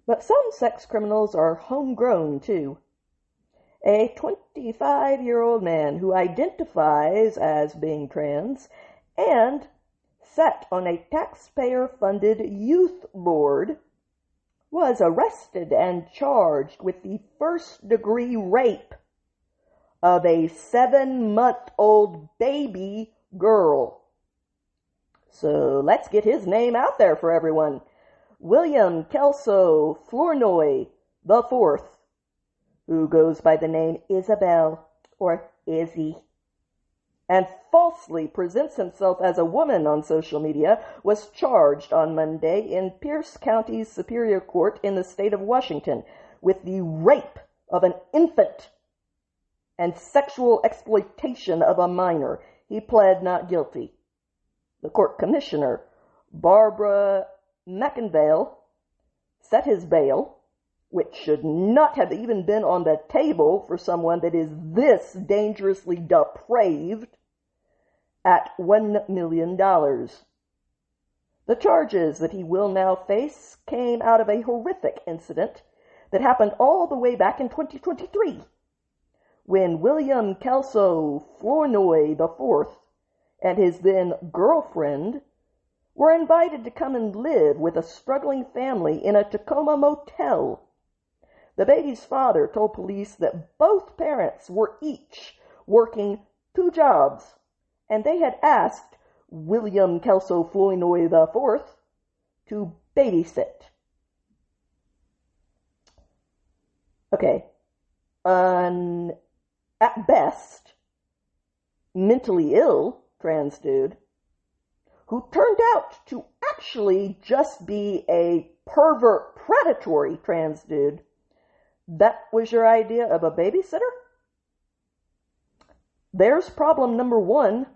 But some sex criminals are homegrown, too. A 25-year-old man who identifies as being trans and sat on a taxpayer-funded youth board was arrested and charged with the first-degree rape of a 7-month-old baby girl. So let's get his name out there for everyone. William Kelso Flournoy IV, who goes by the name Isabel or Izzy, and falsely presents himself as a woman on social media, was charged on Monday in Pierce County's Superior Court in the state of Washington with the rape of an infant and sexual exploitation of a minor. He pled not guilty. The court commissioner, Barbara McInvale, set his bail, which should not have even been on the table for someone that is this dangerously depraved, at $1 million. The charges that he will now face came out of a horrific incident that happened all the way back in 2023, when William Kelso Flournoy IV and his then girlfriend were invited to come and live with a struggling family in a Tacoma motel. The baby's father told police that both parents were each working 2 jobs, and they had asked William Kelso Flournoy IV to babysit. Okay, at best, mentally ill trans dude, who turned out to actually just be a pervert, predatory trans dude. That was your idea of a babysitter? There's problem number 1.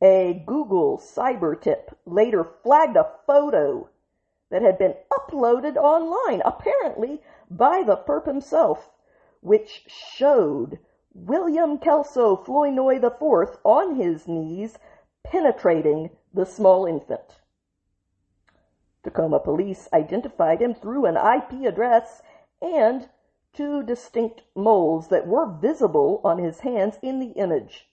A Google cyber tip later flagged a photo that had been uploaded online, apparently by the perp himself, which showed William Kelso Flournoy IV on his knees penetrating the small infant. Tacoma police identified him through an IP address and 2 distinct moles that were visible on his hands in the image.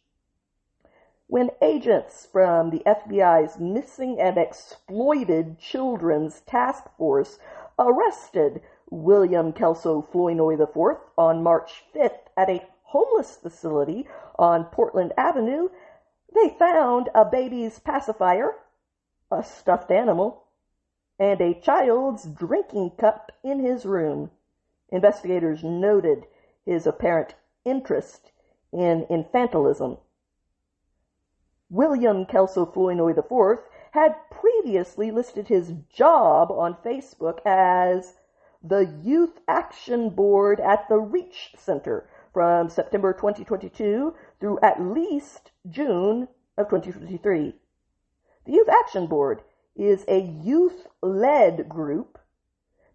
When agents from the FBI's Missing and Exploited Children's Task Force arrested William Kelso Flournoy IV on March 5th at a homeless facility on Portland Avenue, they found a baby's pacifier, a stuffed animal, and a child's drinking cup in his room. Investigators noted his apparent interest in infantilism. William Kelso Flournoy IV had previously listed his job on Facebook as the Youth Action Board at the Reach Center from September 2022 through at least June of 2023. The Youth Action Board is a youth-led group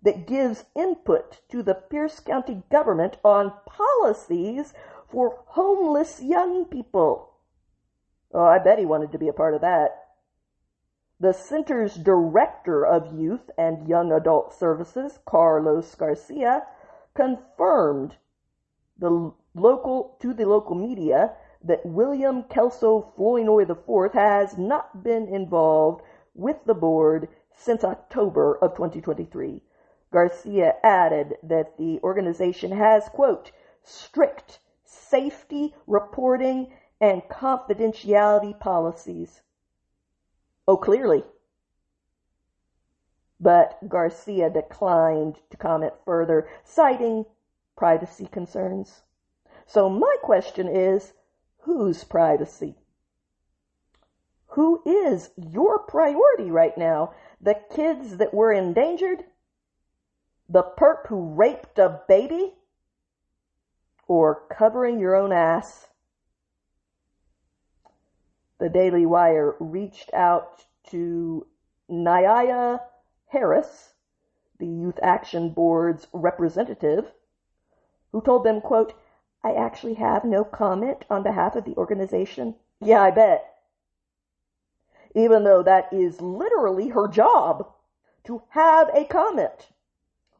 that gives input to the Pierce County government on policies for homeless young people. Oh, I bet he wanted to be a part of that. The center's director of youth and young adult services, Carlos Garcia, confirmed to the local media that William Kelso Flournoy IV has not been involved with the board since October of 2023. Garcia added that the organization has, quote, strict safety reporting and confidentiality policies. Oh, clearly. But Garcia declined to comment further, citing privacy concerns. So my question is, whose privacy? Who is your priority right now? The kids that were endangered? The perp who raped a baby? Or covering your own ass? The Daily Wire reached out to Nyaya Harris, the Youth Action Board's representative, who told them, quote, I actually have no comment on behalf of the organization. Yeah, I bet. Even though that is literally her job, to have a comment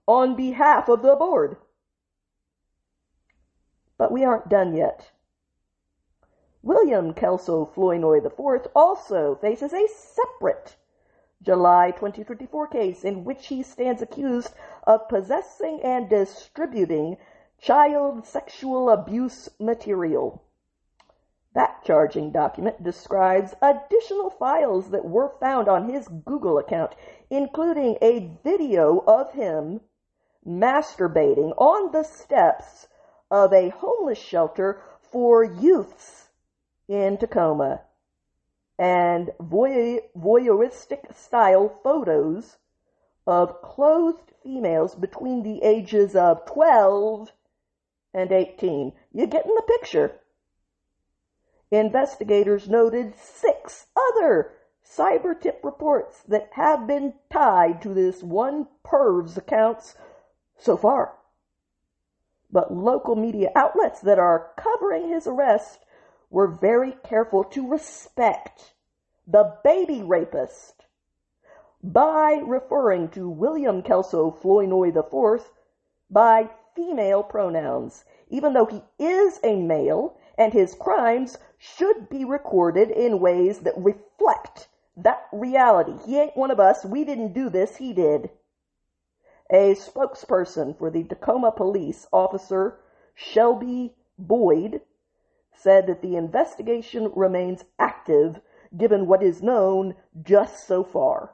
on behalf of the board. But we aren't done yet. William Kelso Flournoy IV also faces a separate July 2024 case in which he stands accused of possessing and distributing child sexual abuse material. That charging document describes additional files that were found on his Google account, including a video of him masturbating on the steps of a homeless shelter for youths in Tacoma, and voyeuristic-style photos of clothed females between the ages of 12 and 18. You getting the picture? Investigators noted 6 other cyber tip reports that have been tied to this one perv's accounts so far. But local media outlets that are covering his arrest were very careful to respect the baby rapist by referring to William Kelso Flournoy IV by female pronouns, even though he is a male and his crimes should be recorded in ways that reflect that reality. He ain't one of us. We didn't do this. He did. A spokesperson for the Tacoma Police, Officer Shelby Boyd, said that the investigation remains active given what is known just so far.